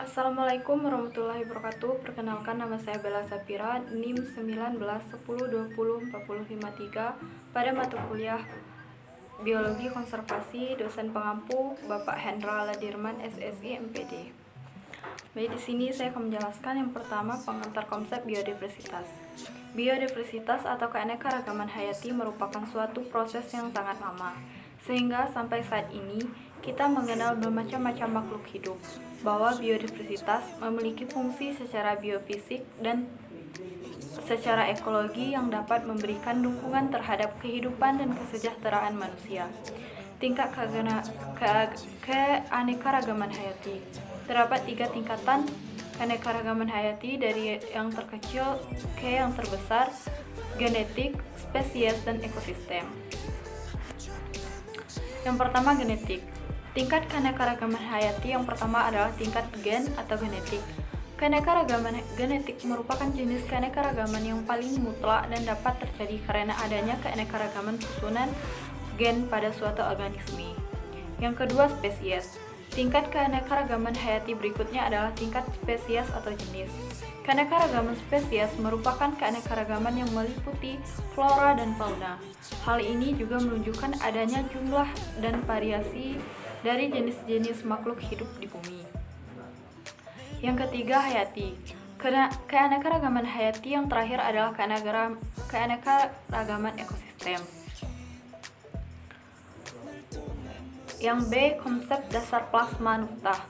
Assalamualaikum warahmatullahi wabarakatuh. Perkenalkan, nama saya Bella Safira, NIM 1910204053 pada mata kuliah Biologi Konservasi, dosen pengampu Bapak Hendra Ladirman, SSI, MPD. Baik, di sini saya akan menjelaskan yang pertama, pengantar konsep biodiversitas. Biodiversitas atau keanekaragaman hayati merupakan suatu proses yang sangat lama, sehingga sampai saat ini kita mengenal bermacam-macam makhluk hidup, bahwa biodiversitas memiliki fungsi secara biofisik dan secara ekologi yang dapat memberikan dukungan terhadap kehidupan dan kesejahteraan manusia. Tingkat keanekaragaman hayati. Terdapat 3 tingkatan keanekaragaman hayati, dari yang terkecil ke yang terbesar: genetik, spesies, dan ekosistem. Yang pertama, genetik. Tingkat keanekaragaman hayati yang pertama adalah tingkat gen atau genetik. Keanekaragaman genetik merupakan jenis keanekaragaman yang paling mutlak dan dapat terjadi karena adanya keanekaragaman susunan gen pada suatu organisme. Yang kedua, spesies. Tingkat keanekaragaman hayati berikutnya adalah tingkat spesies atau jenis. Keanekaragaman spesies merupakan keanekaragaman yang meliputi flora dan fauna. Hal ini juga menunjukkan adanya jumlah dan variasi dari jenis-jenis makhluk hidup di bumi. Yang ketiga, hayati. Keanekaragaman hayati yang terakhir adalah keanekaragaman ekosistem. Yang B, konsep dasar plasma nuktah.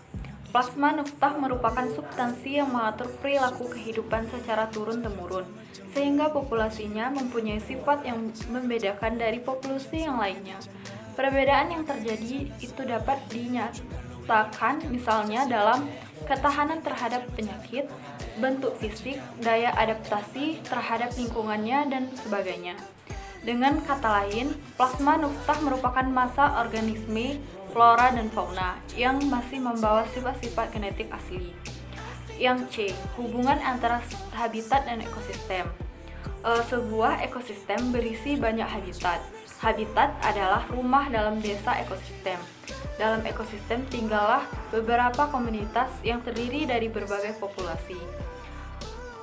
Plasma nuktah merupakan substansi yang mengatur perilaku kehidupan secara turun-temurun, sehingga populasinya mempunyai sifat yang membedakan dari populasi yang lainnya. Perbedaan yang terjadi itu dapat dinyatakan misalnya dalam ketahanan terhadap penyakit, bentuk fisik, daya adaptasi terhadap lingkungannya, dan sebagainya. Dengan kata lain, plasma nuktah merupakan massa organisme, flora dan fauna yang masih membawa sifat-sifat genetik asli. Yang C, hubungan antara habitat dan ekosistem. Sebuah ekosistem berisi banyak habitat. Habitat adalah rumah dalam desa ekosistem. Dalam ekosistem tinggallah beberapa komunitas yang terdiri dari berbagai populasi.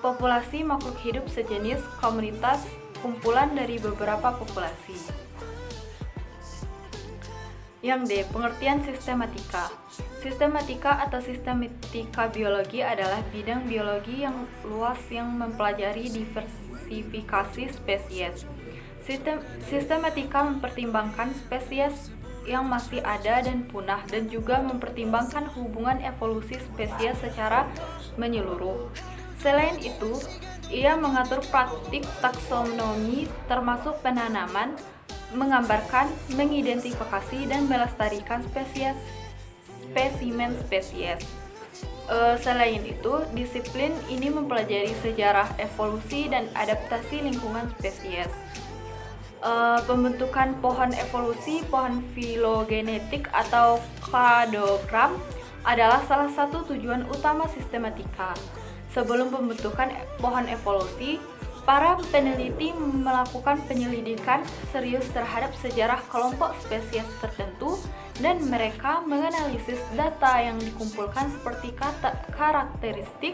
Populasi makhluk hidup sejenis, komunitas, kumpulan dari beberapa populasi. Yang D, pengertian sistematika. Sistematika atau sistematika biologi adalah bidang biologi yang luas yang mempelajari diversifikasi spesies. Sistematika mempertimbangkan spesies yang masih ada dan punah, dan juga mempertimbangkan hubungan evolusi spesies secara menyeluruh. Selain itu, ia mengatur praktik taksonomi termasuk penanaman, menggambarkan, mengidentifikasi, dan melestarikan spesimen spesies. Selain itu, disiplin ini mempelajari sejarah evolusi dan adaptasi lingkungan spesies. Pembentukan pohon evolusi, pohon filogenetik atau kladogram adalah salah satu tujuan utama sistematika. Sebelum pembentukan pohon evolusi, para peneliti melakukan penyelidikan serius terhadap sejarah kelompok spesies tertentu, dan mereka menganalisis data yang dikumpulkan seperti karakteristik,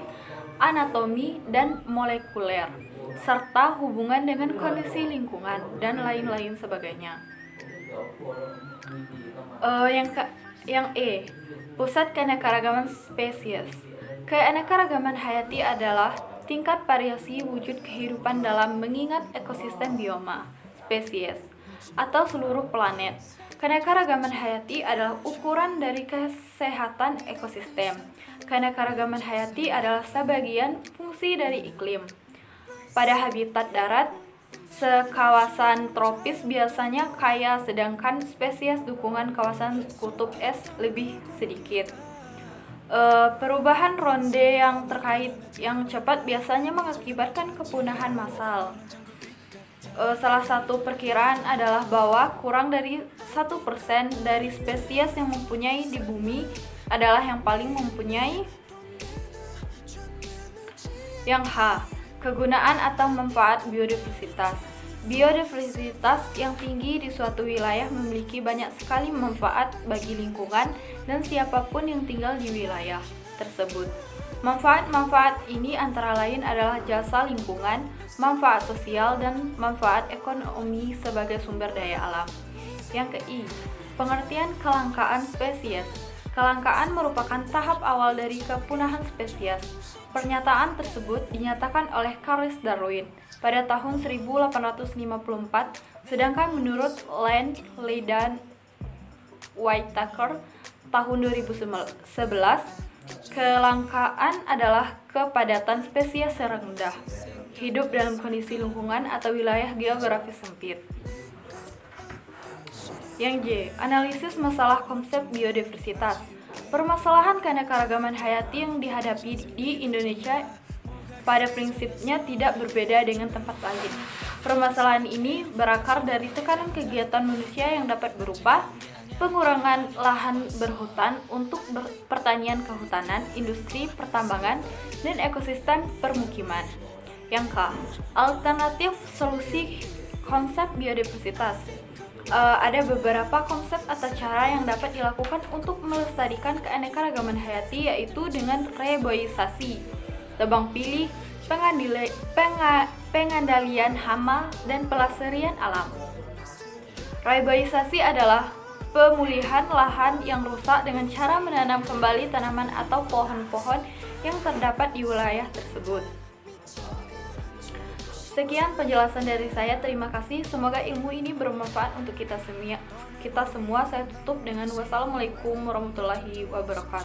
anatomi, dan molekuler, serta hubungan dengan kondisi lingkungan, dan lain-lain sebagainya. Yang E, pusat keanekaragaman spesies. Keanekaragaman hayati adalah tingkat variasi wujud kehidupan dalam mengingat ekosistem bioma, spesies, atau seluruh planet. Keanekaragaman hayati adalah ukuran dari kesehatan ekosistem. Keanekaragaman hayati adalah sebagian fungsi dari iklim. Pada habitat darat, sekawasan tropis biasanya kaya, sedangkan spesies dukungan kawasan kutub es lebih sedikit. Perubahan ronde yang cepat biasanya mengakibatkan kepunahan massal. Salah satu perkiraan adalah bahwa kurang dari 1% dari spesies yang mempunyai di bumi adalah yang paling mempunyai. Yang H, kegunaan atau manfaat biodiversitas. Biodiversitas yang tinggi di suatu wilayah memiliki banyak sekali manfaat bagi lingkungan dan siapapun yang tinggal di wilayah. tersebut. Manfaat-manfaat ini antara lain adalah jasa lingkungan, manfaat sosial, dan manfaat ekonomi sebagai sumber daya alam. Yang ke-I, pengertian kelangkaan spesies. Kelangkaan merupakan tahap awal dari kepunahan spesies. Pernyataan tersebut dinyatakan oleh Charles Darwin pada tahun 1854, sedangkan menurut Lindley dan Whitaker tahun 2011, kelangkaan adalah kepadatan spesies rendah, hidup dalam kondisi lingkungan atau wilayah geografis sempit. Yang J, analisis masalah konsep biodiversitas. Permasalahan keanekaragaman hayati yang dihadapi di Indonesia pada prinsipnya tidak berbeda dengan tempat lain. Permasalahan ini berakar dari tekanan kegiatan manusia yang dapat berupa pengurangan lahan berhutan untuk pertanian kehutanan, industri pertambangan, dan ekosistem permukiman. Yang K, alternatif solusi konsep biodiversitas. Ada beberapa konsep atau cara yang dapat dilakukan untuk melestarikan keanekaragaman hayati, yaitu dengan reboisasi, tebang pilih, pengandalian hama, dan pelestarian alam. Reboisasi adalah pemulihan lahan yang rusak dengan cara menanam kembali tanaman atau pohon-pohon yang terdapat di wilayah tersebut. Sekian penjelasan dari saya, terima kasih. Semoga ilmu ini bermanfaat untuk kita semua. Saya tutup dengan wassalamualaikum warahmatullahi wabarakatuh.